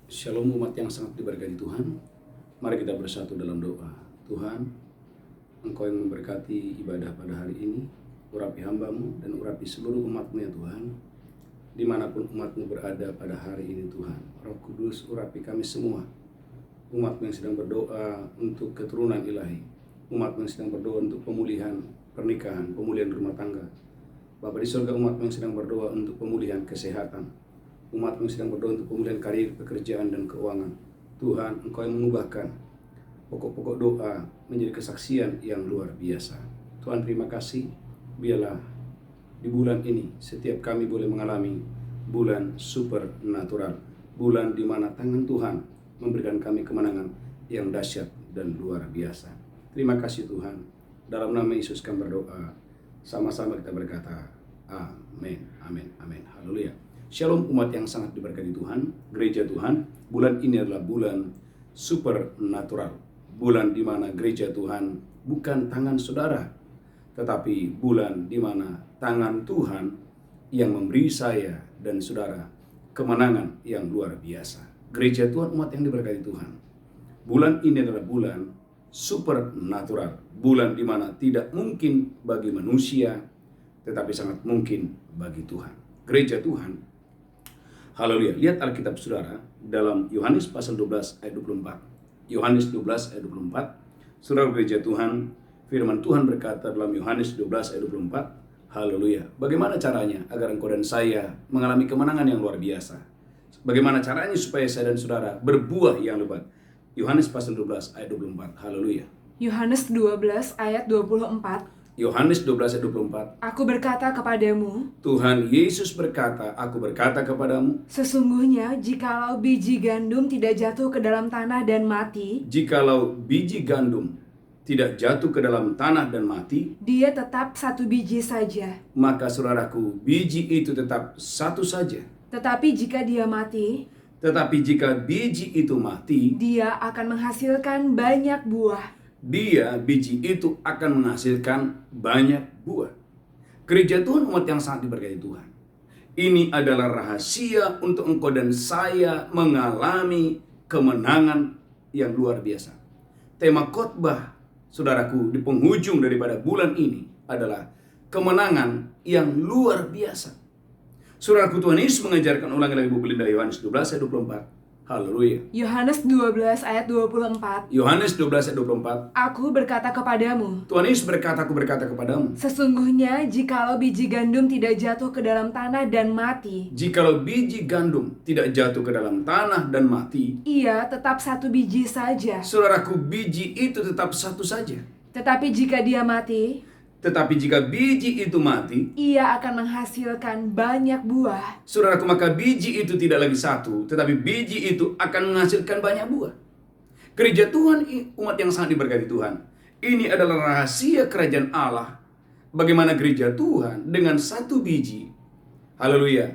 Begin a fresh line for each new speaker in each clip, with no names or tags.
Shalom umat yang sangat diberkati Tuhan. Mari kita bersatu dalam doa. Tuhan, Engkau yang memberkati ibadah pada hari ini, urapi hamba-Mu dan urapi seluruh umat-Mu ya Tuhan. Dimanapun umat-Mu berada pada hari ini Tuhan, Roh Kudus urapi kami semua. Umat-Mu yang sedang berdoa untuk keturunan ilahi, umat-Mu yang sedang berdoa untuk pemulihan pernikahan, pemulihan rumah tangga. Bapa di surga, umat-Mu yang sedang berdoa untuk pemulihan kesehatan, umat-Mu yang sedang berdoa untuk pemulihan karir, pekerjaan, dan keuangan. Tuhan, Engkau yang mengubahkan pokok-pokok doa menjadi kesaksian yang luar biasa. Tuhan, terima kasih. Biarlah di bulan ini setiap kami boleh mengalami bulan supernatural, bulan di mana tangan Tuhan memberikan kami kemenangan yang dahsyat dan luar biasa. Terima kasih Tuhan. Dalam nama Yesus kami berdoa. Sama-sama kita berkata, amin, amin, amin. Haleluya. Shalom umat yang sangat diberkati Tuhan, gereja Tuhan. Bulan ini adalah bulan supernatural. Bulan di mana gereja Tuhan bukan tangan saudara, tetapi bulan di mana tangan Tuhan yang memberi saya dan saudara kemenangan yang luar biasa. Gereja Tuhan, umat yang diberkati Tuhan. Bulan ini adalah bulan supernatural. Bulan di mana tidak mungkin bagi manusia, tetapi sangat mungkin bagi Tuhan. Gereja Tuhan, haleluya. Lihat Alkitab saudara dalam Yohanes pasal 12 ayat 24. Yohanes 12 ayat 24. Saudara gereja Tuhan, firman Tuhan berkata dalam Yohanes 12 ayat 24. Haleluya. Bagaimana caranya agar engkau dan saya mengalami kemenangan yang luar biasa? Bagaimana caranya supaya saya dan saudara berbuah yang lebat? Yohanes pasal 12 ayat 24. Haleluya.
Yohanes 12 ayat 24.
Yohanes 12 ayat 24.
Aku berkata kepadamu,
Tuhan Yesus berkata, aku berkata kepadamu,
sesungguhnya jikalau biji gandum tidak jatuh ke dalam tanah dan mati,
jikalau biji gandum tidak jatuh ke dalam tanah dan mati,
dia tetap satu biji saja.
maka saudaraku, biji itu tetap satu saja.
Tetapi jika dia mati,
Tetapi jika biji itu mati,
dia akan menghasilkan banyak buah.
biji itu akan menghasilkan banyak buah. Gereja Tuhan, umat yang sangat diberkati Tuhan. Ini adalah rahasia untuk engkau dan saya mengalami kemenangan yang luar biasa. Tema khotbah saudaraku di penghujung daripada bulan ini adalah kemenangan yang luar biasa. Saudaraku, Tuhan Yesus mengajarkan ulangi lagi Bu Belinda, Yohanes 12 ayat 24. Haleluya.
Yohanes 12 ayat 24.
Yohanes 12 ayat 24.
Aku berkata kepadamu,
Tuhan Yesus berkata, aku berkata kepadamu,
sesungguhnya jikalau biji gandum tidak jatuh ke dalam tanah dan mati,
jikalau biji gandum tidak jatuh ke dalam tanah dan mati,
ia tetap satu biji saja.
saudaraku, biji itu tetap satu saja.
Tetapi jika dia mati,
Tetapi jika biji itu mati,
ia akan menghasilkan banyak buah.
saudaraku, maka biji itu tidak lagi satu, tetapi biji itu akan menghasilkan banyak buah. Gereja Tuhan, umat yang sangat diberkati Tuhan, ini adalah rahasia kerajaan Allah. Bagaimana gereja Tuhan dengan satu biji, haleluya,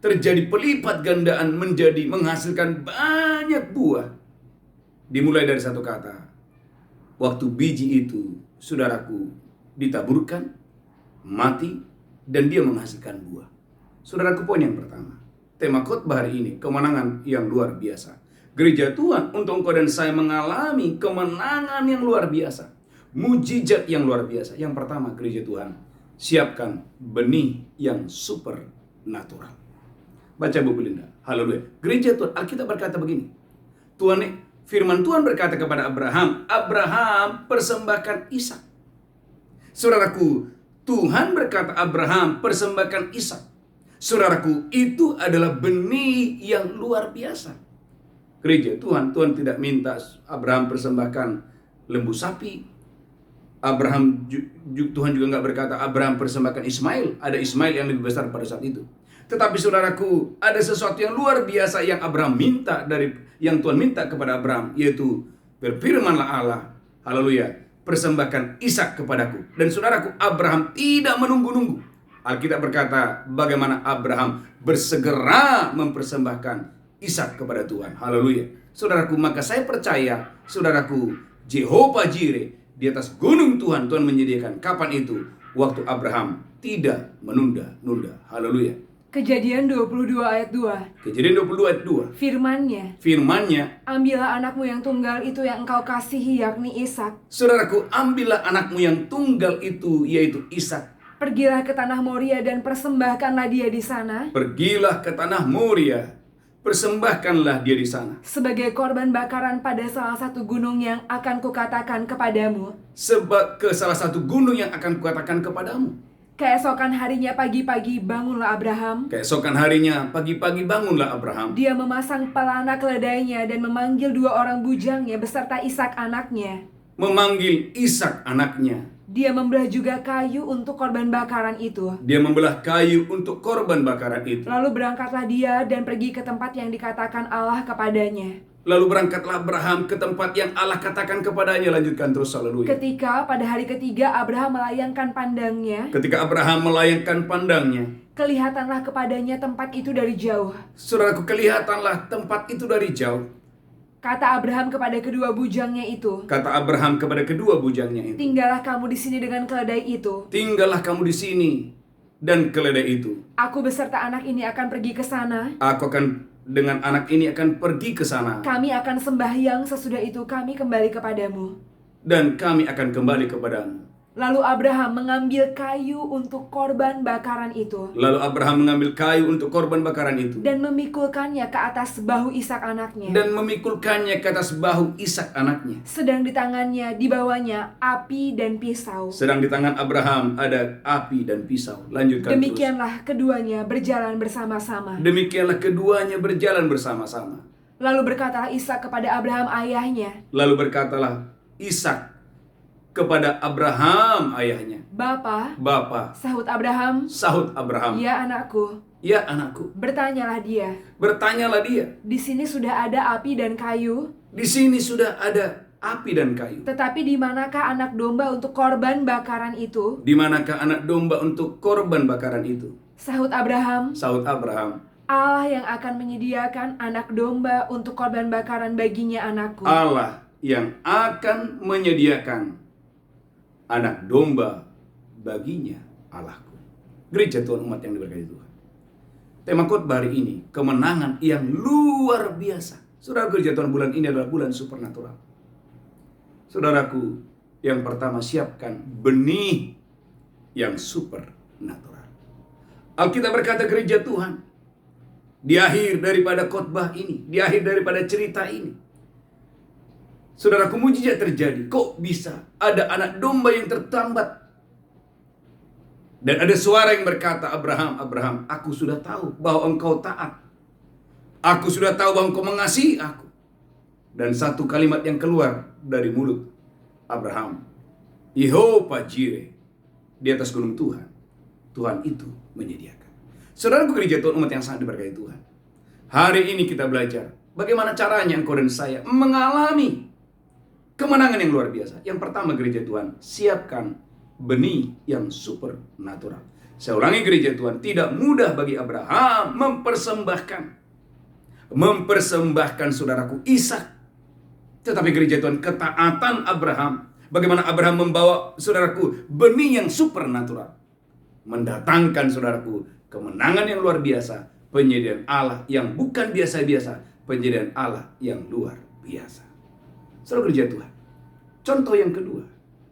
terjadi pelipat gandaan menjadi menghasilkan banyak buah. Dimulai dari satu kata. Waktu biji itu, saudaraku, ditaburkan, mati, dan dia menghasilkan buah. Saudaraku, poin yang pertama, tema khotbah hari ini, kemenangan yang luar biasa. Gereja Tuhan, untuk engkau dan saya mengalami kemenangan yang luar biasa, mujizat yang luar biasa. Yang pertama, gereja Tuhan, siapkan benih yang supernatural. Baca Bu Belinda. Haleluya. Gereja Tuhan, Alkitab berkata begini, firman Tuhan berkata kepada Abraham, Abraham persembahkan Ishak. Saudaraku, Tuhan berkata Abraham persembahkan Ishak. Saudaraku, itu adalah benih yang luar biasa. Gereja Tuhan, Tuhan tidak minta Abraham persembahkan lembu sapi. Tuhan juga nggak berkata Abraham persembahkan Ismail. Ada Ismail yang lebih besar pada saat itu. Tetapi saudaraku, ada sesuatu yang luar biasa yang Abraham minta yang Tuhan minta kepada Abraham, yaitu berfirmanlah Allah, haleluya, persembahkan Ishak kepadaku. Dan saudaraku, Abraham tidak menunggu-nunggu. Alkitab berkata bagaimana Abraham bersegera mempersembahkan Ishak kepada Tuhan. Haleluya. Saudaraku, maka saya percaya, saudaraku, Jehovah Jireh di atas gunung Tuhan menyediakan kapan itu? Waktu Abraham tidak menunda-nunda. Haleluya.
Kejadian 22 ayat 2.
Kejadian 22 ayat 2.
Firman-Nya, ambillah anakmu yang tunggal itu yang engkau kasihi, yakni Ishak.
Saudaraku, ambillah anakmu yang tunggal itu, yaitu Ishak.
Pergilah ke tanah Moria dan persembahkanlah dia di sana.
Pergilah ke tanah Moria, persembahkanlah dia di sana.
Sebagai korban bakaran pada salah satu gunung yang akan kukatakan kepadamu.
Ke salah satu gunung yang akan kukatakan kepadamu.
Keesokan harinya pagi-pagi bangunlah Abraham.
Keesokan harinya pagi-pagi bangunlah Abraham.
Dia memasang pelana keledainya dan memanggil 2 orang bujangnya beserta Ishak anaknya.
Memanggil Ishak anaknya.
Dia membelah juga kayu untuk korban bakaran itu.
Dia membelah kayu untuk korban bakaran itu.
Lalu berangkatlah dia dan pergi ke tempat yang dikatakan Allah kepadanya.
Lalu berangkatlah Abraham ke tempat yang Allah katakan kepadanya. Lanjutkan terus, haleluya.
Ketika pada hari ketiga Abraham melayangkan pandangnya.
Ketika Abraham melayangkan pandangnya,
kelihatanlah kepadanya tempat itu dari jauh.
Saudaraku, kelihatanlah tempat itu dari jauh.
Kata Abraham kepada kedua bujangnya itu.
Kata Abraham kepada kedua bujangnya itu.
Tinggallah kamu di sini dengan keledai itu.
Tinggallah kamu di sini dan keledai itu.
Aku beserta anak ini akan pergi ke sana.
Aku akan dengan anak ini akan pergi ke sana.
Kami akan sembahyang, sesudah itu kami kembali kepadamu.
Dan kami akan kembali kepadamu.
Lalu Abraham mengambil kayu untuk korban bakaran itu.
Lalu Abraham mengambil kayu untuk korban bakaran itu.
Dan memikulkannya ke atas bahu Ishak anaknya.
Dan memikulkannya ke atas bahu Ishak anaknya.
Sedang di tangannya, dibawanya api dan pisau.
Sedang di tangan Abraham ada api dan pisau. Lanjutkan
Demikianlah
terus.
keduanya berjalan bersama-sama.
Demikianlah keduanya berjalan bersama-sama.
Lalu berkatalah Ishak kepada Abraham ayahnya.
Lalu berkatalah Ishak kepada Abraham ayahnya.
Bapa.
Sahut Abraham.
Ya anakku.
Ya anakku.
Bertanyalah dia.
Di
sini sudah ada api dan kayu. Tetapi di manakah anak domba untuk korban bakaran itu? Sahut Abraham. Allah yang akan menyediakan anak domba untuk korban bakaran baginya anakku.
Allah yang akan menyediakan anak domba baginya Allahku. Gereja Tuhan, umat yang diberkati Tuhan. Tema khotbah hari ini, kemenangan yang luar biasa. Saudara, gereja Tuhan, bulan ini adalah bulan supernatural. Saudaraku, yang pertama, siapkan benih yang supernatural. Alkitab berkata, gereja Tuhan, di akhir daripada khotbah ini, di akhir daripada cerita ini, saudaraku, mujizat terjadi. Kok bisa ada anak domba yang tertambat? Dan ada suara yang berkata, Abraham, aku sudah tahu bahwa engkau taat. Aku sudah tahu bahwa engkau mengasihi aku. Dan satu kalimat yang keluar dari mulut Abraham, Yehova Jireh, di atas gunung Tuhan, Tuhan itu menyediakan. Saudaraku, gereja Tuhan, umat yang sangat diberkati Tuhan, hari ini kita belajar bagaimana caranya engkau dan saya mengalami kemenangan yang luar biasa. Yang pertama, gereja Tuhan, siapkan benih yang supernatural. Saya ulangi, gereja Tuhan, tidak mudah bagi Abraham mempersembahkan saudaraku Ishak. Tetapi gereja Tuhan, ketaatan Abraham, bagaimana Abraham membawa saudaraku benih yang supernatural, mendatangkan saudaraku kemenangan yang luar biasa, penyediaan Allah yang bukan biasa-biasa, penyediaan Allah yang luar biasa. Saudara gereja Tuhan, contoh yang kedua,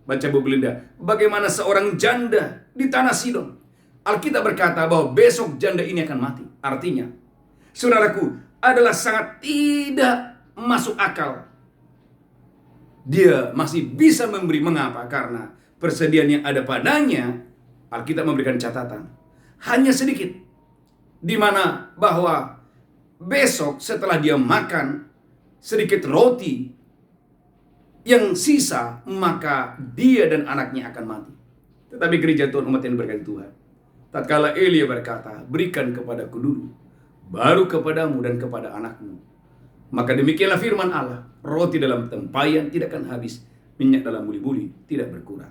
baca Bu Belinda, bagaimana seorang janda di tanah Sidon. Alkitab berkata bahwa besok janda ini akan mati. Artinya, saudaraku, adalah sangat tidak masuk akal. Dia masih bisa memberi. Mengapa? Karena persediaan yang ada padanya, Alkitab memberikan catatan, hanya sedikit. Di mana bahwa besok setelah dia makan sedikit roti yang sisa, maka dia dan anaknya akan mati. Tetapi gereja Tuhan, umat yang diberkati Tuhan, tatkala Elia berkata, berikan kepadaku dulu, baru kepadamu dan kepada anakmu. Maka demikianlah firman Allah, roti dalam tempayan tidak akan habis, minyak dalam buli-buli tidak berkurang.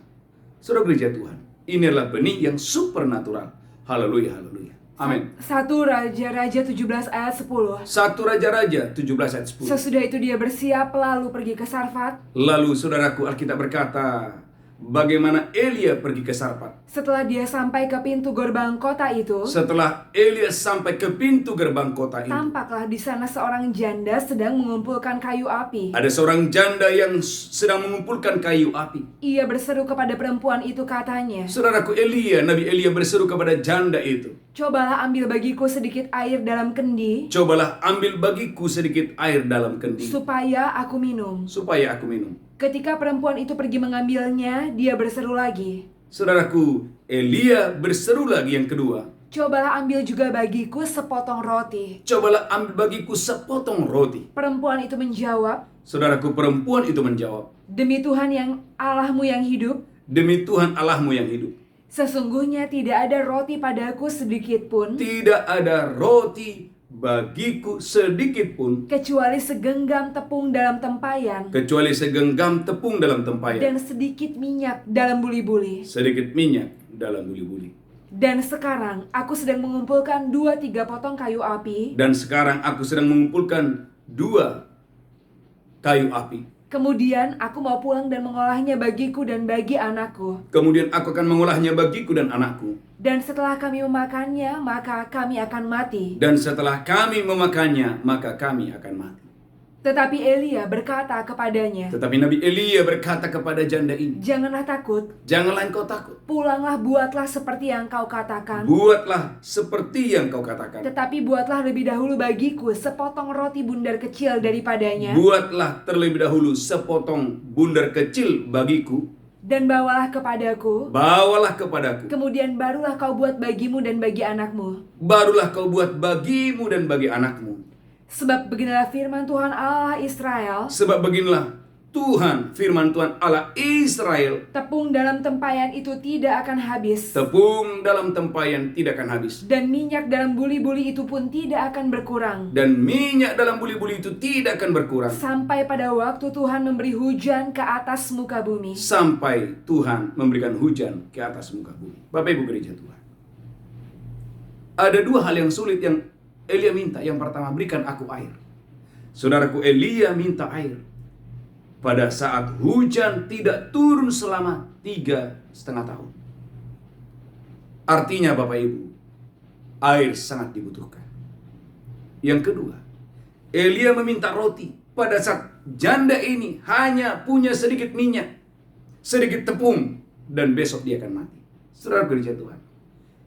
Saudara gereja Tuhan, ini adalah benih yang supernatural. Haleluya, haleluya. Amin.
1 Raja-Raja 17 ayat 10.
1 Raja-Raja 17 ayat 10.
Sesudah itu dia bersiap lalu pergi ke Sarfat.
Lalu saudaraku, Alkitab berkata bagaimana Elia pergi ke Sarfat.
Setelah dia sampai ke pintu gerbang kota itu,
Setelah Elia sampai ke pintu gerbang kota itu,
tampaklah di sana seorang janda sedang mengumpulkan kayu api.
ada seorang janda yang sedang mengumpulkan kayu api.
Ia berseru kepada perempuan itu, katanya,
Saudaraku, Nabi Elia berseru kepada janda itu,
"Cobalah ambil bagiku sedikit air dalam kendi,
cobalah ambil bagiku sedikit air dalam kendi,
supaya aku minum."
supaya aku minum.
Ketika perempuan itu pergi mengambilnya, dia berseru lagi,
Saudaraku, Elia berseru lagi yang kedua,
"Cobalah ambil juga bagiku sepotong roti."
cobalah ambil bagiku sepotong roti.
Perempuan itu menjawab,
Saudaraku, perempuan itu menjawab,
"Demi Tuhan yang Allahmu yang hidup,
demi Tuhan Allahmu yang hidup,
sesungguhnya tidak ada roti padaku sedikit pun,
tidak ada roti bagiku sedikit pun,
kecuali segenggam tepung dalam tempayan,
kecuali segenggam tepung dalam tempayan,
dan sedikit minyak dalam buli-buli.
sedikit minyak dalam buli-buli.
Dan sekarang aku sedang mengumpulkan 2-3 potong kayu api.
Dan sekarang aku sedang mengumpulkan 2 kayu api.
Kemudian aku mau pulang dan mengolahnya bagiku dan bagi anakku.
Kemudian aku akan mengolahnya bagiku dan anakku.
Dan setelah kami memakannya, maka kami akan mati."
Dan setelah kami memakannya, maka kami akan mati.
Tetapi Elia berkata kepadanya,
Tetapi Nabi Elia berkata kepada janda ini,
"Janganlah takut,
janganlah engkau takut.
pulanglah buatlah seperti yang kau katakan.
Buatlah seperti yang kau katakan.
Tetapi buatlah lebih dahulu bagiku sepotong roti bundar kecil daripadanya.
Buatlah terlebih dahulu sepotong bundar kecil bagiku.
Dan bawalah kepadaku.
Bawalah kepadaku.
Kemudian barulah kau buat bagimu dan bagi anakmu.
Barulah kau buat bagimu dan bagi anakmu.
Sebab beginilah firman Tuhan Allah Israel,
Sebab beginilah Tuhan, firman Tuhan Allah Israel,
tepung dalam tempayan itu tidak akan habis,
tepung dalam tempayan tidak akan habis,
dan minyak dalam buli-buli itu pun tidak akan berkurang,
dan minyak dalam buli-buli itu tidak akan berkurang,
sampai pada waktu Tuhan memberi hujan ke atas muka bumi.
sampai Tuhan memberikan hujan ke atas muka bumi. Bapak Ibu gereja Tuhan, ada 2 hal yang sulit yang Elia minta. Yang pertama, berikan aku air. Saudaraku, Elia minta air pada saat hujan tidak turun selama 3,5 tahun. Artinya Bapak Ibu, air sangat dibutuhkan. Yang kedua, Elia meminta roti pada saat janda ini hanya punya sedikit minyak, sedikit tepung, dan besok dia akan mati. Saudara gereja Tuhan,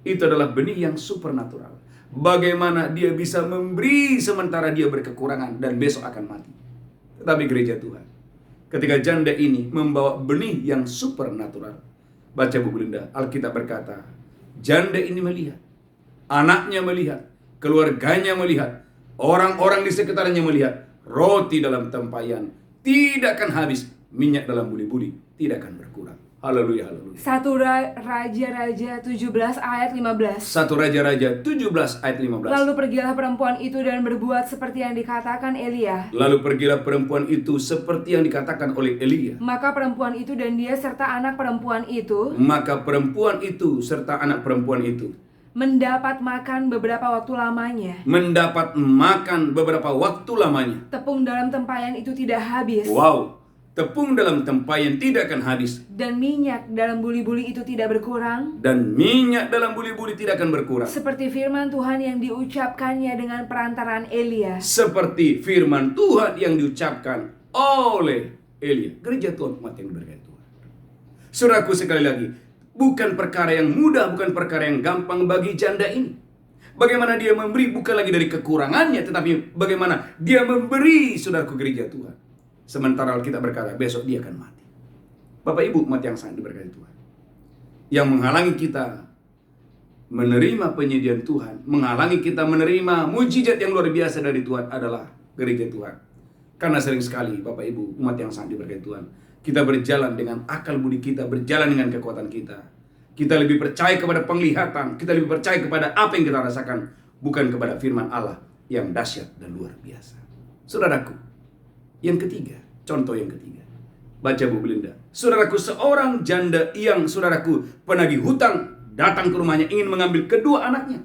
itu adalah benih yang supernatural. Bagaimana dia bisa memberi sementara dia berkekurangan dan besok akan mati. Tetapi gereja Tuhan, ketika janda ini membawa benih yang supernatural, baca buku Linda, Alkitab berkata, janda ini melihat, anaknya melihat, keluarganya melihat, orang-orang di sekitarnya melihat, roti dalam tempayan tidak akan habis, minyak dalam buli-buli tidak akan berkurang. Haleluya, haleluya.
1 Raja-Raja 17 ayat 15.
1 Raja-Raja 17 ayat 15.
Lalu pergilah perempuan itu dan berbuat seperti yang dikatakan Elia.
Lalu pergilah perempuan itu seperti yang dikatakan oleh Elia.
Maka perempuan itu dan dia serta anak perempuan itu
Maka perempuan itu serta anak perempuan itu
mendapat makan beberapa waktu lamanya.
mendapat makan beberapa waktu lamanya.
Tepung dalam tempayan itu tidak habis.
Wow, tepung dalam tempayan tidak akan habis.
Dan minyak dalam buli-buli itu tidak berkurang.
Dan minyak dalam buli-buli tidak akan berkurang.
Seperti firman Tuhan yang diucapkannya dengan perantaraan Elia.
Seperti firman Tuhan yang diucapkan oleh Elia. Gereja Tuhan, umat yang diberkati Tuhan. Saudaraku, sekali lagi, bukan perkara yang mudah, bukan perkara yang gampang bagi janda ini. Bagaimana dia memberi bukan lagi dari kekurangannya, tetapi bagaimana dia memberi, saudaraku gereja Tuhan. Sementara Alkitab berkata, besok dia akan mati. Bapak Ibu, umat yang sangat diberkati Tuhan. Yang menghalangi kita menerima penyediaan Tuhan, menghalangi kita menerima mujizat yang luar biasa dari Tuhan adalah gereja Tuhan. Karena sering sekali, Bapak Ibu, umat yang sangat diberkati Tuhan, kita berjalan dengan akal budi kita, berjalan dengan kekuatan kita. Kita lebih percaya kepada penglihatan, kita lebih percaya kepada apa yang kita rasakan, bukan kepada firman Allah yang dahsyat dan luar biasa. Saudaraku, yang ketiga, contoh yang ketiga, baca Bu Belinda. Saudaraku, seorang janda yang, saudaraku, penagih hutang datang ke rumahnya ingin mengambil kedua anaknya.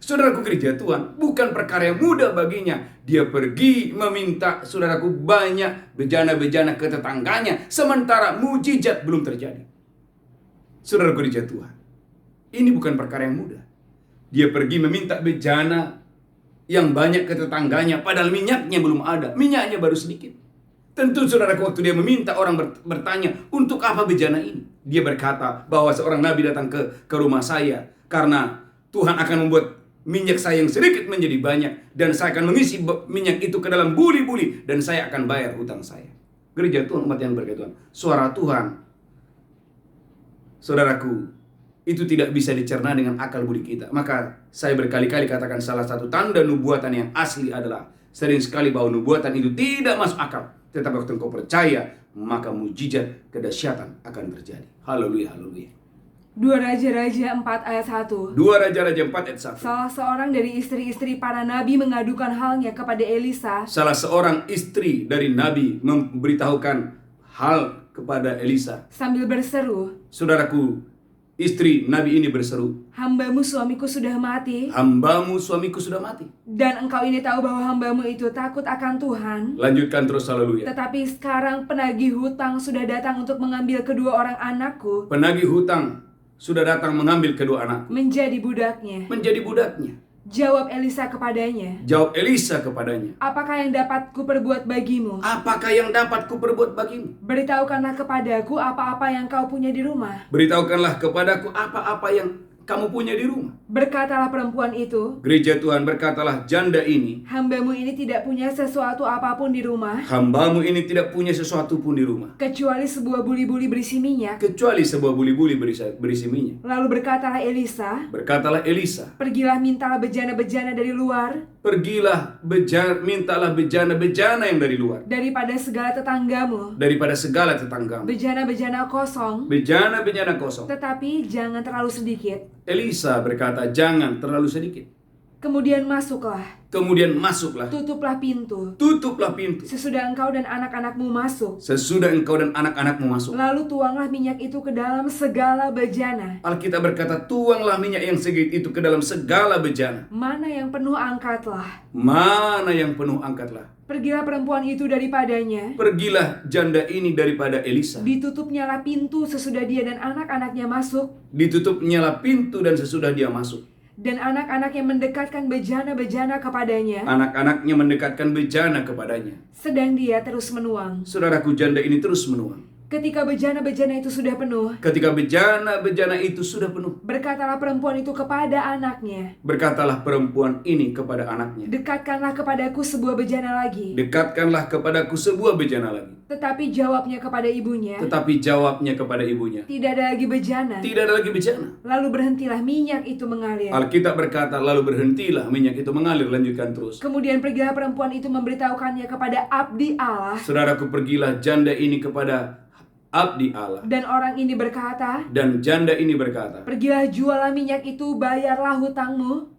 Saudaraku gereja Tuhan, bukan perkara yang mudah baginya. Dia pergi meminta, saudaraku, banyak bejana-bejana ke tetangganya, sementara mujizat belum terjadi. Saudara gereja Tuhan, ini bukan perkara yang mudah. Dia pergi meminta bejana yang banyak ke tetangganya, padahal minyaknya belum ada. Minyaknya baru sedikit. Tentu saudara, waktu dia meminta, orang bertanya, untuk apa bejana ini? Dia berkata bahwa seorang nabi datang ke rumah saya, karena Tuhan akan membuat minyak saya yang sedikit menjadi banyak, dan saya akan mengisi minyak itu ke dalam buli-buli, dan saya akan bayar hutang saya. Gereja Tuhan, umat yang berkat Tuhan, suara Tuhan, saudaraku, itu tidak bisa dicerna dengan akal budi kita. Maka saya berkali-kali katakan, salah satu tanda nubuatan yang asli adalah sering sekali bahwa nubuatan itu tidak masuk akal. Tetapi waktu engkau percaya, maka mujizat kedahsyatan akan terjadi. Haleluya, haleluya.
2 Raja-Raja 4 ayat 1.
2 Raja-Raja 4 ayat 1.
Salah seorang dari istri-istri para nabi mengadukan halnya kepada Elisa.
Salah seorang istri dari nabi memberitahukan hal kepada Elisa
sambil berseru,
saudaraku, istri nabi ini berseru,
hambamu suamiku sudah mati.
Hambamu suamiku sudah mati.
Dan engkau ini tahu bahwa hambamu itu takut akan Tuhan.
Lanjutkan terus, haleluya.
Tetapi sekarang penagih hutang sudah datang untuk mengambil kedua orang anakku.
Penagih hutang sudah datang mengambil kedua anakku.
Menjadi budaknya.
Menjadi budaknya.
Jawab Elisa kepadanya.
Jawab Elisa kepadanya.
Apakah yang dapat kuperbuat bagimu?
Apakah yang dapat kuperbuat bagimu?
Beritahukanlah kepadaku apa-apa yang kau punya di rumah.
Beritahukanlah kepadaku apa-apa yang kamu punya di rumah.
Berkatalah perempuan itu.
Gereja Tuhan, berkatalah janda ini.
Hambamu ini tidak punya sesuatu apapun di rumah.
Hambamu ini tidak punya sesuatu pun di rumah.
Kecuali sebuah buli-buli berisi minyak.
Kecuali sebuah buli-buli berisi minyak.
Lalu berkatalah Elisa.
Berkatalah Elisa.
Pergilah mintalah bejana-bejana dari luar.
Pergilah mintalah bejana-bejana yang dari luar.
Daripada segala tetanggamu.
Daripada segala tetanggamu.
Bejana-bejana kosong.
Bejana-bejana kosong.
Tetapi jangan terlalu sedikit.
Elisa berkata, jangan terlalu sedikit.
Kemudian masuklah.
Kemudian masuklah.
Tutuplah pintu.
Tutuplah pintu.
Sesudah engkau dan anak-anakmu masuk.
Sesudah engkau dan anak-anakmu masuk.
Lalu tuanglah minyak itu ke dalam segala bejana.
Alkitab berkata, tuanglah minyak yang sedikit itu ke dalam segala bejana.
Mana yang penuh angkatlah.
Mana yang penuh angkatlah.
Pergilah perempuan itu daripadanya.
Pergilah janda ini daripada Elisa.
Ditutupnyalah pintu sesudah dia dan anak-anaknya masuk.
Ditutupnyalah pintu dan sesudah dia masuk.
Dan anak-anaknya mendekatkan bejana-bejana kepadanya.
Anak-anaknya mendekatkan bejana kepadanya.
Sedang dia terus menuang.
Saudaraku, janda ini terus menuang.
Ketika bejana-bejana itu sudah penuh.
Ketika bejana-bejana itu sudah penuh.
Berkatalah perempuan itu kepada anaknya.
Berkatalah perempuan ini kepada anaknya.
Dekatkanlah kepadaku sebuah bejana lagi.
Dekatkanlah kepadaku sebuah bejana lagi.
Tetapi jawabnya kepada ibunya.
Tetapi jawabnya kepada ibunya.
Tidak ada lagi bejana.
Tidak ada lagi bejana.
Lalu berhentilah minyak itu mengalir.
Alkitab berkata, lalu berhentilah minyak itu mengalir. Lanjutkan terus.
Kemudian pergilah perempuan itu memberitahukannya kepada abdi Allah.
Saudaraku, pergilah janda ini kepada abdi Allah.
Dan orang ini berkata.
Dan janda ini berkata.
Pergilah jualah minyak itu, bayarlah hutangmu.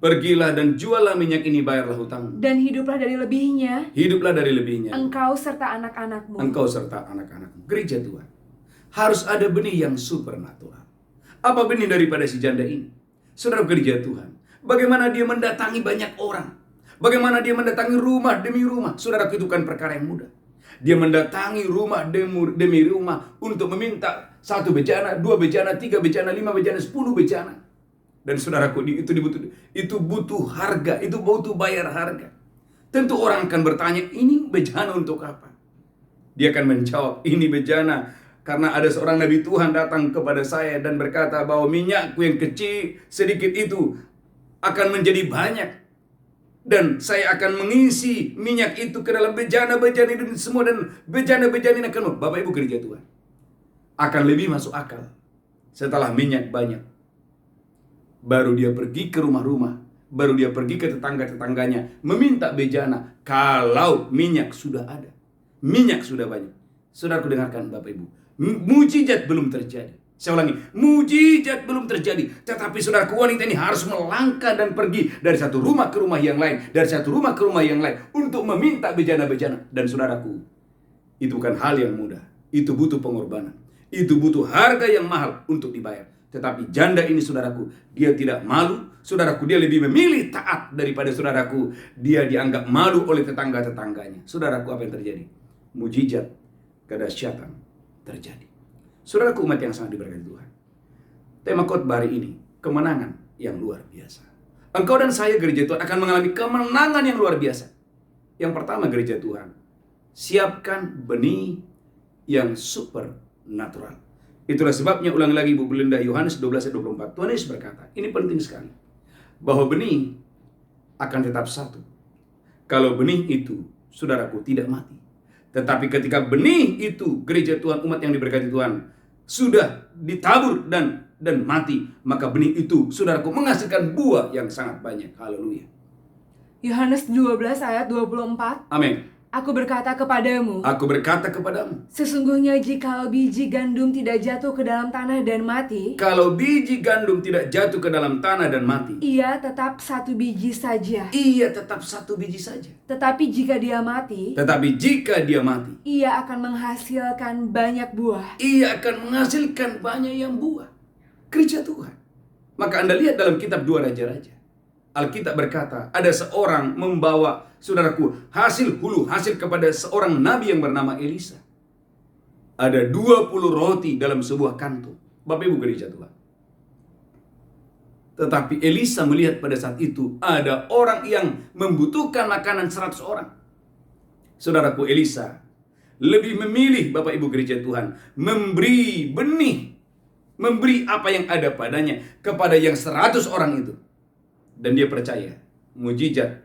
Pergilah dan jualah minyak ini, bayarlah hutangmu.
Dan hiduplah dari lebihnya.
Hiduplah dari lebihnya.
Engkau serta anak-anakmu.
Engkau serta anak-anakmu. Gereja Tuhan, harus ada benih yang supernatural. Apa benih daripada si janda ini? Saudara gereja Tuhan, bagaimana dia mendatangi banyak orang. Bagaimana dia mendatangi rumah demi rumah. Saudara, itu kan perkara yang mudah. Dia mendatangi rumah demi rumah untuk meminta 1 bejana, 2 bejana, 3 bejana, 5 bejana, 10 bejana. Dan saudaraku, itu butuh harga, itu butuh bayar harga. Tentu orang akan bertanya, ini bejana untuk apa? Dia akan menjawab, ini bejana karena ada seorang nabi Tuhan datang kepada saya dan berkata bahwa minyakku yang kecil sedikit itu akan menjadi banyak. Dan saya akan mengisi minyak itu ke dalam bejana-bejana dan semua, dan bejana-bejana ini akan, Bapak Ibu gereja Tuhan, akan lebih masuk akal setelah minyak banyak. Baru dia pergi ke rumah-rumah, baru dia pergi ke tetangga-tetangganya meminta bejana. Kalau minyak sudah ada, minyak sudah banyak. Saudaraku, dengarkan Bapak Ibu, mujizat belum terjadi. Saya ulangi, mujizat belum terjadi. Tetapi saudaraku, wanita ini harus melangkah dan pergi dari satu rumah ke rumah yang lain, dari satu rumah ke rumah yang lain untuk meminta bejana-bejana. Dan saudaraku, itu bukan hal yang mudah. Itu butuh pengorbanan. Itu butuh harga yang mahal untuk dibayar. Tetapi janda ini, saudaraku, dia tidak malu. Saudaraku, dia lebih memilih taat daripada saudaraku, dia dianggap malu oleh tetangga-tetangganya. Saudaraku, apa yang terjadi? Mujizat kedahsyatan terjadi. Saudaraku, umat yang sangat diberkati Tuhan, Tema khotbah hari ini, kemenangan yang luar biasa. Engkau dan saya gereja Tuhan akan mengalami kemenangan yang luar biasa. Yang pertama gereja Tuhan, siapkan benih yang supernatural. Itulah sebabnya ulangi lagi Ibu Belinda, Yohanes 12 ayat 24. Tuhan Yesus berkata, ini penting sekali, bahwa benih akan tetap satu. Kalau benih itu, saudaraku, tidak mati. Tetapi ketika benih itu, gereja Tuhan, umat yang diberkati Tuhan, sudah ditabur dan mati, maka benih itu, saudaraku, menghasilkan buah yang sangat banyak. Haleluya.
Yohanes 12 ayat 24.
Amin.
Aku berkata kepadamu, sesungguhnya jikalau biji gandum tidak jatuh ke dalam tanah dan mati,
kalau biji gandum tidak jatuh ke dalam tanah dan mati,
ia tetap satu biji saja. Tetapi jika dia mati, ia akan menghasilkan banyak buah.
Gereja Tuhan. Maka Anda lihat dalam kitab 2 Raja-Raja, Alkitab berkata, ada seorang membawa, saudaraku, hasil kepada seorang nabi yang bernama Elisa. Ada 20 roti dalam sebuah kantung. Bapak Ibu gereja Tuhan. Tetapi Elisa melihat pada saat itu ada orang yang membutuhkan makanan 100 orang. Saudaraku, Elisa lebih memilih, Bapak Ibu gereja Tuhan, memberi benih, memberi apa yang ada padanya kepada yang 100 orang itu. Dan dia percaya mujizat,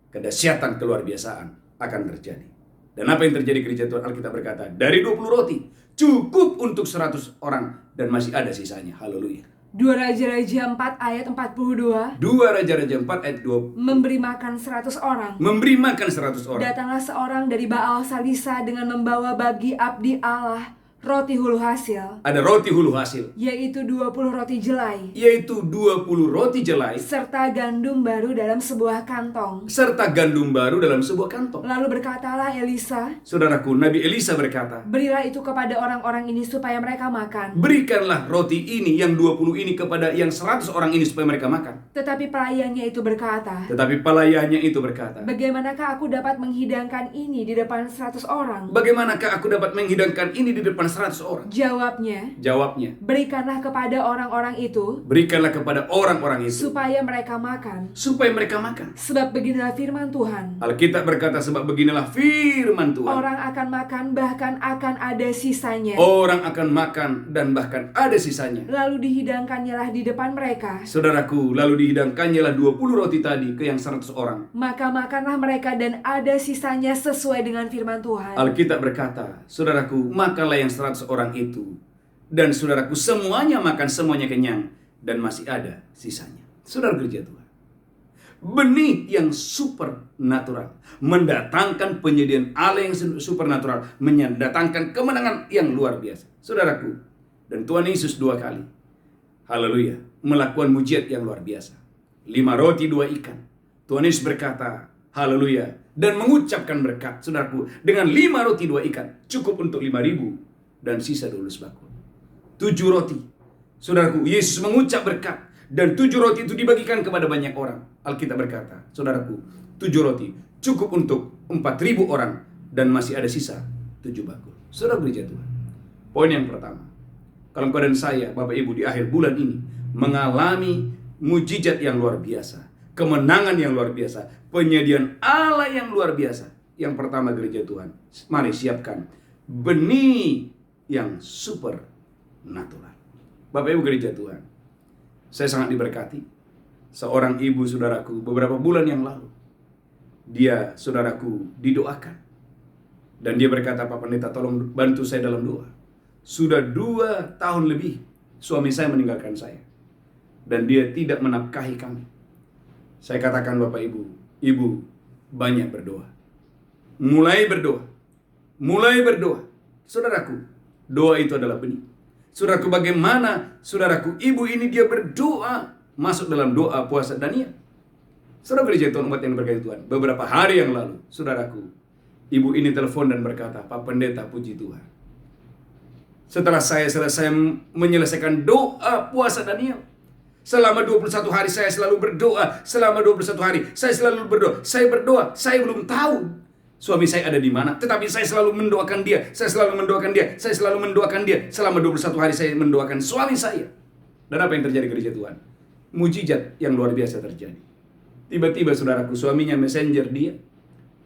kedahsyatan, keluar biasaan akan terjadi. Dan apa yang terjadi gereja Tuhan? Alkitab berkata, dari 20 roti cukup untuk 100 orang dan masih ada sisanya. Haleluya.
2 Raja-Raja 4 ayat 42.
2 Raja-Raja 4 ayat 2.
Memberi makan 100 orang. Datanglah seorang dari Baal Salisa dengan membawa bagi abdi Allah roti hulu hasil.
Ada roti hulu hasil,
yaitu 20 roti jelai. Serta gandum baru dalam sebuah kantong. Lalu berkatalah Elisa,
saudaraku, Nabi Elisa berkata,
berilah itu kepada orang-orang ini supaya mereka makan.
Berikanlah roti ini, yang 20 ini kepada yang 100 orang ini supaya mereka makan.
Tetapi pelayannya itu berkata,
bagaimanakah
aku dapat menghidangkan ini di depan 100 orang? Jawabnya, berikanlah kepada orang-orang itu, supaya mereka makan. Sebab beginilah firman Tuhan.
Alkitab berkata, sebab beginilah firman Tuhan.
Orang akan makan, bahkan akan ada sisanya. Lalu dihidangkannyalah di depan mereka.
Saudaraku, lalu dihidangkannyalah 20 roti tadi ke yang 100 orang.
Maka makanlah mereka dan ada sisanya sesuai dengan firman Tuhan.
Alkitab berkata, saudaraku, makanlah yang 100 orang itu. Dan saudaraku, semuanya makan, semuanya kenyang, dan masih ada sisanya. Saudara gereja Tuhan, benih yang supernatural mendatangkan penyediaan Allah yang supernatural, mendatangkan kemenangan yang luar biasa. Saudaraku, dan Tuhan Yesus 2 kali, haleluya, melakukan mujizat yang luar biasa. 5 roti 2 ikan. Tuhan Yesus berkata, haleluya, dan mengucapkan berkat. Saudaraku, dengan 5 roti 2 ikan cukup untuk 5.000 dan sisa 12 bakul. 7 roti. Saudaraku, Yesus mengucap berkat dan 7 roti itu dibagikan kepada banyak orang. Alkitab berkata, saudaraku, 7 roti cukup untuk 4.000 orang dan masih ada sisa 7 bakul. Saudara gereja Tuhan, poin yang pertama, kalau engkau dan saya, Bapak Ibu, di akhir bulan ini mengalami mujizat yang luar biasa, kemenangan yang luar biasa, penyediaan Allah yang luar biasa. Yang pertama gereja Tuhan, mari siapkan benih yang supernatural. Bapak Ibu gereja Tuhan, saya sangat diberkati. Seorang ibu, saudaraku, beberapa bulan yang lalu, dia, saudaraku, didoakan. Dan dia berkata, Pak Pendeta, tolong bantu saya dalam doa. Sudah 2 tahun lebih suami saya meninggalkan saya, dan dia tidak menafkahi kami. Saya katakan, Bapak Ibu, Ibu banyak berdoa. Mulai berdoa. Saudaraku, doa itu adalah benih. Saudaraku, bagaimana saudaraku, ibu ini dia berdoa, masuk dalam doa puasa Daniel. Saudara gereja Tuhan, umat yang diberkati Tuhan, beberapa hari yang lalu, saudaraku, ibu ini telepon dan berkata, Pak Pendeta, puji Tuhan, setelah saya selesai menyelesaikan doa puasa Daniel, selama 21 hari saya selalu berdoa. Selama 21 hari saya selalu berdoa. Saya berdoa, saya belum tahu suami saya ada di mana, tetapi saya selalu mendoakan dia. Selama 21 hari saya mendoakan suami saya. Dan apa yang terjadi gereja Tuhan? Mujizat yang luar biasa terjadi. Tiba-tiba saudaraku, suaminya messenger dia.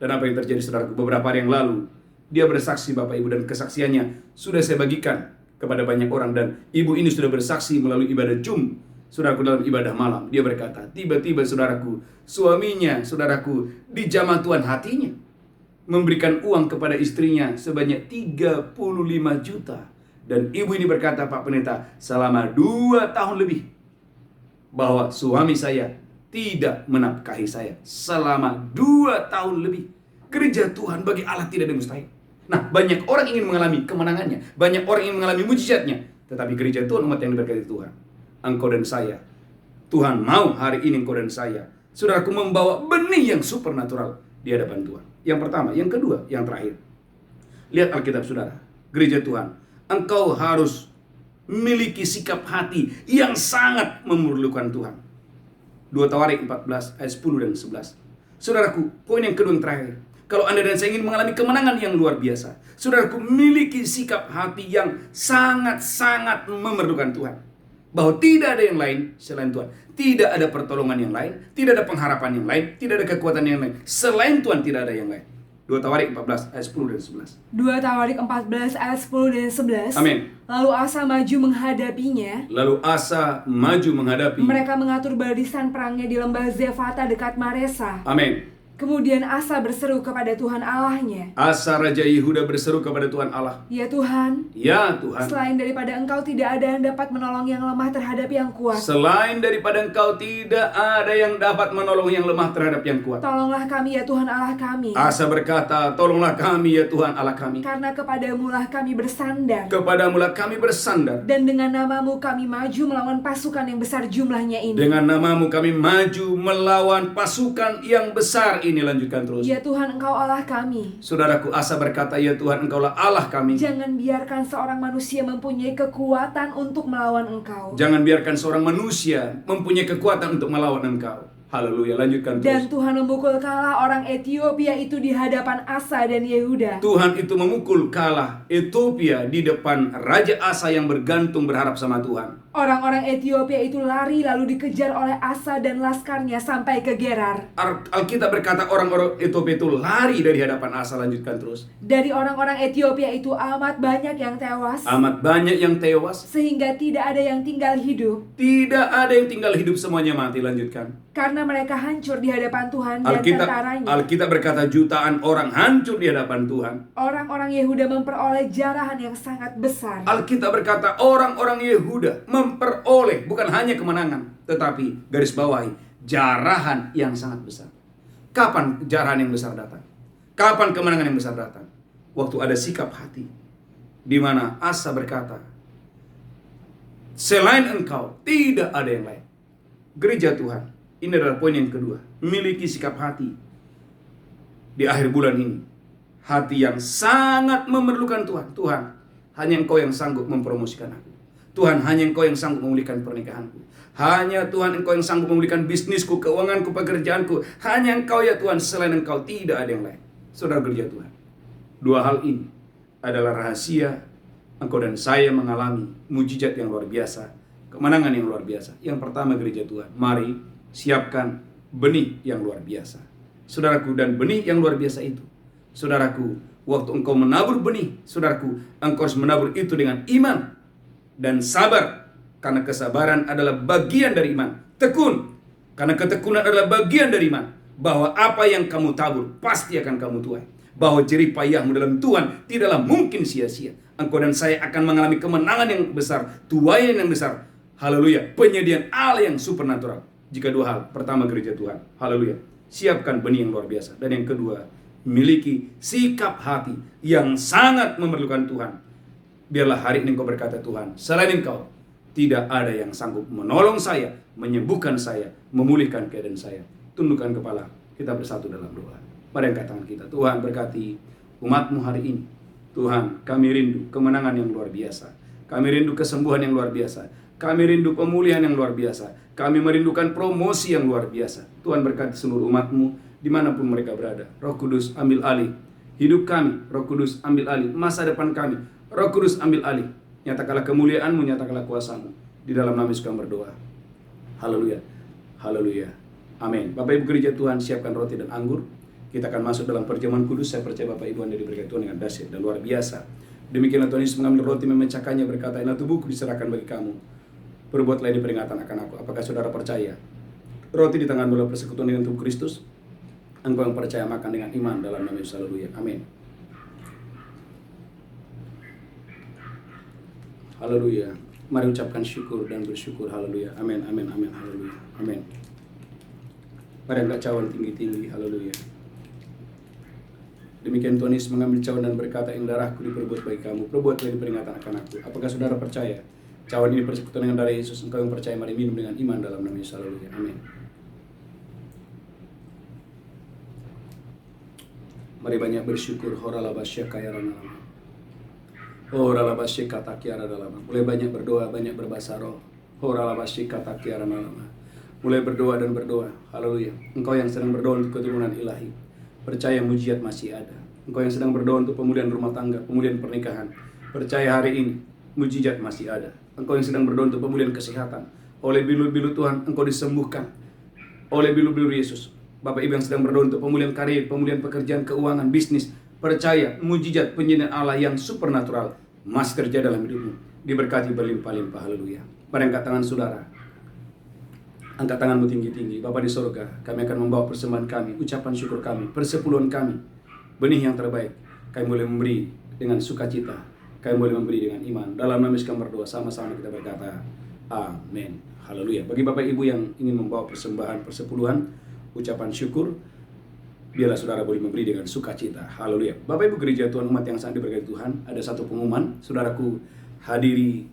Dan apa yang terjadi saudaraku? Beberapa hari yang lalu, dia bersaksi Bapak Ibu, dan kesaksiannya sudah saya bagikan kepada banyak orang. Dan ibu ini sudah bersaksi melalui ibadah Zoom, saudaraku, dalam ibadah malam. Dia berkata, tiba-tiba saudaraku, suaminya, saudaraku, dijamah Tuhan hatinya, memberikan uang kepada istrinya sebanyak 35 juta. Dan ibu ini berkata, Pak Pendeta, selama 2 tahun lebih, bahwa suami saya tidak menafkahi saya. Selama 2 tahun lebih. Gereja Tuhan, bagi Allah tidak ada yang mustahil. Nah, banyak orang ingin mengalami kemenangannya, banyak orang ingin mengalami mujizatnya. Tetapi gereja Tuhan, umat yang diberkati Tuhan, engkau dan saya, Tuhan mau hari ini engkau dan saya, saudaraku, membawa benih yang supernatural di hadapan Tuhan. Yang pertama, yang kedua, yang terakhir. Lihat Alkitab saudara, gereja Tuhan, engkau harus memiliki sikap hati yang sangat memerlukan Tuhan. 2 Tawarik 14 ayat 10 dan 11. Saudaraku, poin yang kedua yang terakhir. Kalau Anda dan saya ingin mengalami kemenangan yang luar biasa, saudaraku, miliki sikap hati yang sangat-sangat memerlukan Tuhan. Bahwa tidak ada yang lain selain Tuhan. Tidak ada pertolongan yang lain, tidak ada pengharapan yang lain, tidak ada kekuatan yang lain. Selain Tuhan tidak ada yang lain. 2 Tawarik 14 ayat 10 dan 11.
2 Tawarik 14 ayat 10 dan 11.
Amin.
Lalu Asa maju menghadapinya.
Lalu Asa maju menghadapi.
Mereka mengatur barisan perangnya di lembah Zefata dekat Maresa.
Amin.
Kemudian Asa berseru kepada Tuhan Allahnya.
Asa Raja Yehuda berseru kepada Tuhan Allah.
Ya Tuhan,
ya Tuhan,
selain daripada Engkau tidak ada yang dapat menolong yang lemah terhadap yang kuat.
Selain daripada Engkau tidak ada yang dapat menolong yang lemah terhadap yang kuat.
Tolonglah kami ya Tuhan Allah kami.
Asa berkata, tolonglah kami ya Tuhan Allah kami.
Karena kepadamulah kami bersandar.
Kepadamulah kami bersandar.
Dan dengan namamu kami maju melawan pasukan yang besar jumlahnya ini.
Dengan namamu kami maju melawan pasukan yang besar ini. Lanjutkan terus.
Ya Tuhan, Engkau Allah kami.
Saudaraku, Asa berkata, ya Tuhan, Engkaulah Allah kami.
Jangan biarkan seorang manusia mempunyai kekuatan untuk melawan Engkau.
Jangan biarkan seorang manusia mempunyai kekuatan untuk melawan Engkau. Haleluya, lanjutkan terus.
Dan Tuhan memukul kalah orang Ethiopia itu di hadapan Asa dan Yehuda.
Tuhan itu memukul kalah Ethiopia di depan Raja Asa yang bergantung berharap sama Tuhan.
Orang-orang Ethiopia itu lari lalu dikejar oleh Asa dan laskarnya sampai ke Gerar.
Alkitab berkata orang-orang Ethiopia itu lari dari hadapan Asa. Lanjutkan terus.
Dari orang-orang Ethiopia itu amat banyak yang tewas.
Amat banyak yang tewas.
Sehingga tidak ada yang tinggal hidup.
Tidak ada yang tinggal hidup, semuanya mati. Lanjutkan.
Karena mereka hancur di hadapan Tuhan dan tentaranya.
Alkitab berkata jutaan orang hancur di hadapan Tuhan.
Orang-orang Yehuda memperoleh jarahan yang sangat besar.
Alkitab berkata orang-orang Yehuda memperoleh bukan hanya kemenangan, tetapi garis bawahi jarahan yang sangat besar. Kapan jarahan yang besar datang? Kapan kemenangan yang besar datang? Waktu ada sikap hati di mana Asa berkata, selain Engkau tidak ada yang lain. Gereja Tuhan, ini adalah poin yang kedua. Miliki sikap hati di akhir bulan ini. Hati yang sangat memerlukan Tuhan. Tuhan, hanya Engkau yang sanggup mempromosikan aku. Tuhan, hanya Engkau yang sanggup memulihkan pernikahanku. Hanya Tuhan, Engkau yang sanggup memulihkan bisnisku, keuanganku, pekerjaanku. Hanya Engkau ya Tuhan, selain Engkau tidak ada yang lain. Saudara gereja Tuhan, dua hal ini adalah rahasia engkau dan saya mengalami mujizat yang luar biasa, kemenangan yang luar biasa. Yang pertama gereja Tuhan, mari siapkan benih yang luar biasa. Saudaraku, dan benih yang luar biasa itu, saudaraku, waktu engkau menabur benih, saudaraku, engkau harus menabur itu dengan iman dan sabar. Karena kesabaran adalah bagian dari iman. Tekun, karena ketekunan adalah bagian dari iman. Bahwa apa yang kamu tabur pasti akan kamu tuai. Bahwa jerih payahmu dalam Tuhan tidaklah mungkin sia-sia. Engkau dan saya akan mengalami kemenangan yang besar, tuaian yang besar. Haleluya, penyediaan Allah yang supernatural. Jika dua hal, pertama gereja Tuhan, haleluya, siapkan benih yang luar biasa. Dan yang kedua, miliki sikap hati yang sangat memerlukan Tuhan. Biarlah hari ini engkau berkata, Tuhan, selain Engkau tidak ada yang sanggup menolong saya, menyembuhkan saya, memulihkan keadaan saya. Tundukkan kepala, kita bersatu dalam doa. Mari angkat tangan kita. Tuhan, berkati umat-Mu hari ini. Tuhan, kami rindu kemenangan yang luar biasa. Kami rindu kesembuhan yang luar biasa. Kami rindu pemulihan yang luar biasa. Kami merindukan promosi yang luar biasa. Tuhan, berkati seluruh umat-Mu dimanapun mereka berada. Roh Kudus, ambil alih hidup kami. Roh Kudus, ambil alih masa depan kami. Roh Kudus, ambil alih. Nyatakanlah kemuliaan-Mu, nyatakanlah kuasa-Mu. Di dalam nama Yesus kami berdoa. Haleluya. Haleluya. Amin. Bapak Ibu gereja Tuhan, siapkan roti dan anggur. Kita akan masuk dalam perjamuan kudus. Saya percaya Bapak Ibu Anda diberkati Tuhan dengan dahsyat dan luar biasa. Demikianlah Tuhan Yesus mengambil roti, memecahkannya, berkata, inilah tubuhku diserahkan bagi kamu. Perbuatlah ini peringatan akan aku. Apakah saudara percaya? Roti di tangan adalah persekutuan dengan tubuh Kristus. Engkau yang percaya makan dengan iman dalam nama Yesus. Haleluya. Amin. Haleluya. Mari ucapkan syukur dan bersyukur. Haleluya. Amin. Amin. Amin. Haleluya. Amin. Mari angkat cawan tinggi-tinggi. Haleluya. Demikian Tuhan Yesus mengambil cawan dan berkata, ini darahku diperbuat bagi kamu. Perbuatlah ini peringatan akan aku. Apakah saudara percaya? Cawan ini persekutuan dengan darah Yesus. Engkau yang percaya, mari minum dengan iman dalam nama Yesus. Haleluya. Amin. Mari banyak bersyukur. Mulai banyak berdoa, banyak berbahasa roh. Mulai berdoa dan berdoa. Haleluya. Engkau yang sedang berdoa untuk keturunan ilahi, percaya mujizat masih ada. Engkau yang sedang berdoa untuk pemulihan rumah tangga, pemulihan pernikahan, percaya hari ini mujizat masih ada. Engkau yang sedang berdoa untuk pemulihan kesehatan, oleh bilu-bilu Tuhan engkau disembuhkan oleh bilu-bilu Yesus. Bapak Ibu yang sedang berdoa untuk pemulihan karir, pemulihan pekerjaan, keuangan, bisnis, percaya mujizat penyertaan Allah yang supernatural masih terjadi dalam hidupmu. Diberkati berlimpah-limpah. Haleluya. Mari angkat tangan saudara. Angkat tanganmu tinggi-tinggi. Bapa di surga, kami akan membawa persembahan kami, ucapan syukur kami, persepuluhan kami, benih yang terbaik. Kami boleh memberi dengan sukacita, kami boleh memberi dengan iman. Dalam nama Yesus kami berdoa, sama-sama kita berkata, amin. Haleluya. Bagi Bapak Ibu yang ingin membawa persembahan, persepuluhan, ucapan syukur, biarlah saudara boleh memberi dengan sukacita. Haleluya. Bapak Ibu gereja Tuhan, umat yang sangat diberkati Tuhan, ada satu pengumuman. Saudaraku hadiri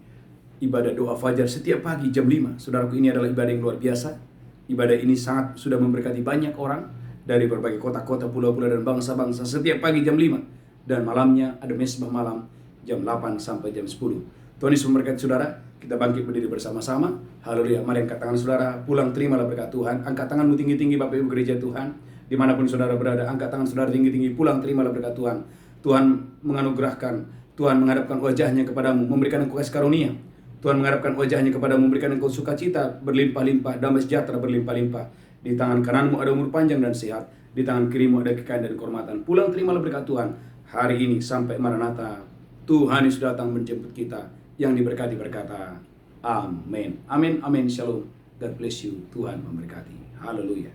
ibadah doa fajar setiap pagi jam 5. Saudaraku, ini adalah ibadah yang luar biasa. Ibadah ini sangat sudah memberkati banyak orang dari berbagai kota-kota, pulau-pulau, dan bangsa-bangsa. Setiap pagi jam 5. Dan malamnya ada mesbah malam jam 8 sampai jam 10. Tuhan Yesus memberkati saudara. Kita bangkit berdiri bersama-sama. Haleluya. Mari angkat tangan saudara. Pulang terimalah berkat Tuhan. Angkat tanganmu tinggi-tinggi Bapak Ibu gereja Tuhan. Dimanapun saudara berada, angkat tangan saudara tinggi-tinggi. Pulang terimalah berkat Tuhan. Tuhan menganugerahkan. Tuhan menghadapkan wajahnya kepadamu, memberikan engkau kasih karunia. Tuhan mengharapkan wajahnya kepadamu, memberikan engkau sukacita berlimpah-limpah, damai sejahtera berlimpah-limpah. Di tangan kananmu ada umur panjang dan sehat, di tangan kirimu ada kekayaan dan kehormatan. Pulang terimalah berkat Tuhan hari ini sampai Maranatha. Tuhan Yesus datang menjemput kita. Yang diberkati berkata, amin. Amin, amin, shalom. God bless you. Tuhan memberkati. Haleluya.